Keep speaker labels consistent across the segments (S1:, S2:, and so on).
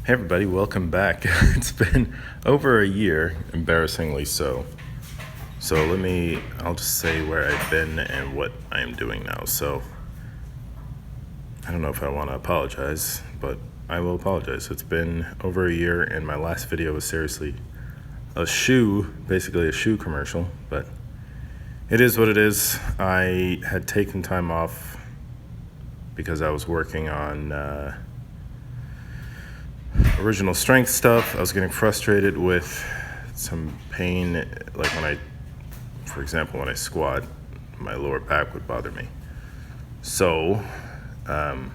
S1: Hey everybody, welcome back. It's been over a year, embarrassingly so. I'll just say where I've been and what I am doing now. So, I don't know if I want to apologize, but I will apologize. It's been over a year, and my last video was seriously basically a shoe commercial, but it is what it is. I had taken time off because I was working on original strength stuff. I was getting frustrated with some pain, like for example, when I squat, my lower back would bother me. So that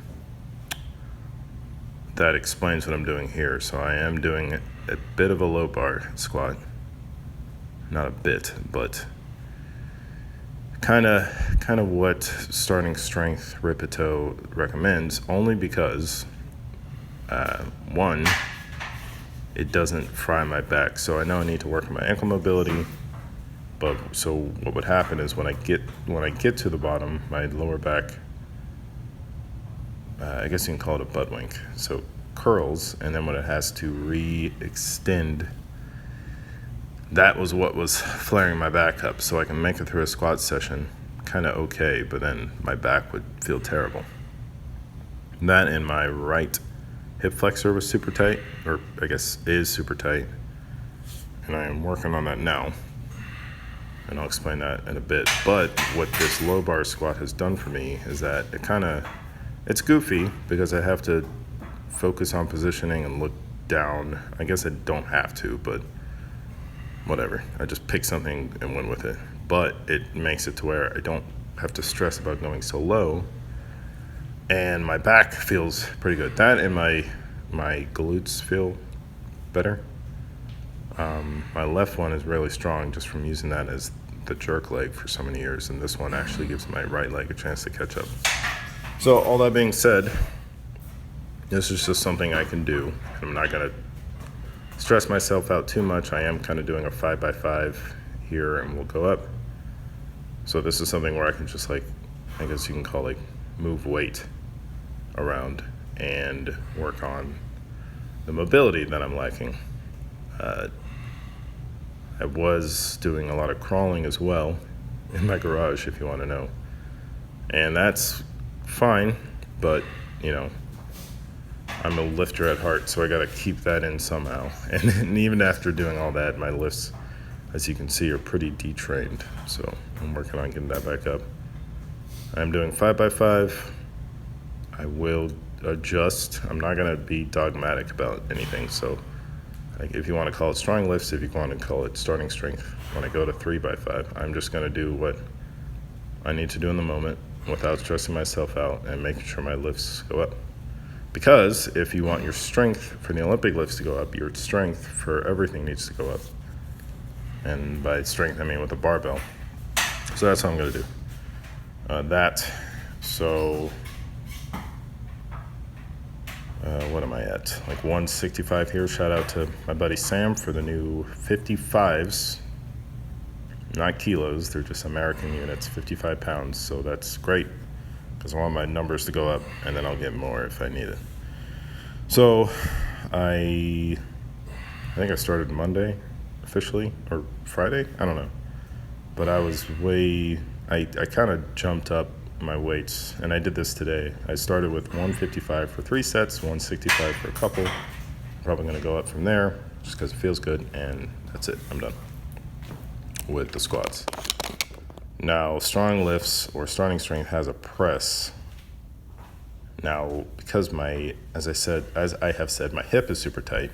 S1: explains what I'm doing here. So I am doing a bit of a low bar squat, not a bit, but kind of what Starting Strength Ripito recommends, only because one, it doesn't fry my back. So I know I need to work on my ankle mobility, but so what would happen is when I get to the bottom, my lower back, I guess you can call it a butt wink, so curls, and then when it has to re-extend, that was what was flaring my back up. So I can make it through a squat session kind of okay, but then my back would feel terrible. That and my right hip flexor was super tight, or I guess is super tight, and I am working on that now, and I'll explain that in a bit. But what this low bar squat has done for me is that it's goofy because I have to focus on positioning and look down. I guess I don't have to, but whatever. I just pick something and went with it. But it makes it to where I don't have to stress about going so low, and my back feels pretty good. That and my glutes feel better. My left one is really strong just from using that as the jerk leg for so many years, and this one actually gives my right leg a chance to catch up. So all that being said, this is just something I can do. I'm not gonna stress myself out too much. I am kind of doing a 5x5 here, and we'll go up. So this is something where I can just I guess you can call move weight around and work on the mobility that I'm lacking. I was doing a lot of crawling as well in my garage, if you want to know, and that's fine, but I'm a lifter at heart, so I got to keep that in somehow. And even after doing all that, my lifts, as you can see, are pretty detrained, so I'm working on getting that back up. I'm doing 5x5. I will adjust. I'm not going to be dogmatic about anything. So if you want to call it strong lifts, if you want to call it starting strength, when I go to 3x5, I'm just going to do what I need to do in the moment without stressing myself out and making sure my lifts go up. Because if you want your strength for the Olympic lifts to go up, your strength for everything needs to go up. And by strength, I mean with a barbell. So that's what I'm going to do. What am I at? 165 here. Shout out to my buddy Sam for the new 55s. Not kilos, they're just American units, 55 pounds. So that's great because I want my numbers to go up, and then I'll get more if I need it. So I think I started Monday officially, or Friday, I don't know. But I kind of jumped up my weights, and I did this today. I started with 155 for 3 sets, 165 for a couple. I'm probably going to go up from there just because it feels good, and that's it. I'm done with the squats. Now, strong lifts or starting strength has a press. Now, because as I have said, my hip is super tight.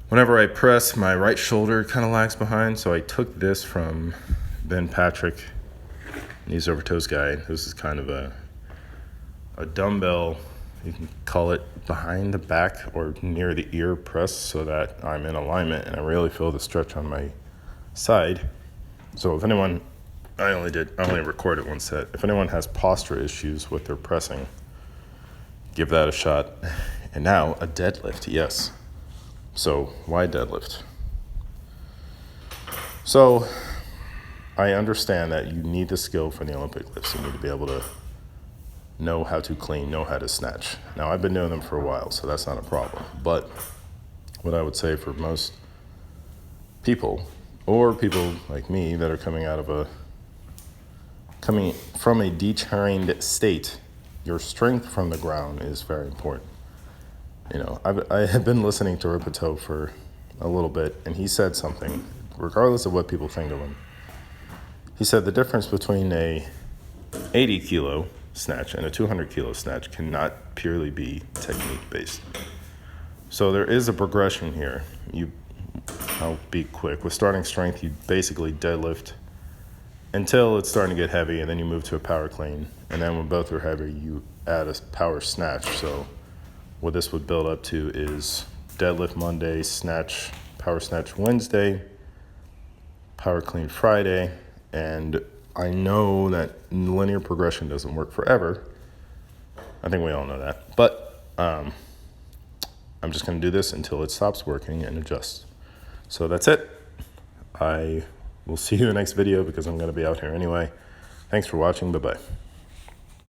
S1: Whenever I press, my right shoulder kind of lags behind, so I took this from Ben Patrick, Knees Over Toes guy. This is kind of a dumbbell, you can call it behind the back or near the ear press, so that I'm in alignment and I really feel the stretch on my side. So if anyone, I only recorded one set. If anyone has posture issues with their pressing, give that a shot. And now a deadlift, yes. So why deadlift? So I understand that you need the skill for the Olympic lifts. You need to be able to know how to clean, know how to snatch. Now, I've been doing them for a while, so that's not a problem. But what I would say for most people, or people like me that are coming from a detrained state, your strength from the ground is very important. I have been listening to Rippetoe for a little bit, and he said something, regardless of what people think of him. He said the difference between a 80 kilo snatch and a 200 kilo snatch cannot purely be technique based. So there is a progression here. I'll be quick. With starting strength, you basically deadlift until it's starting to get heavy, and then you move to a power clean. And then when both are heavy, you add a power snatch. So what this would build up to is deadlift Monday, power snatch Wednesday, power clean Friday. And I know that linear progression doesn't work forever. I think we all know that. But I'm just going to do this until it stops working and adjusts. So that's it. I will see you in the next video because I'm going to be out here anyway. Thanks for watching. Bye-bye.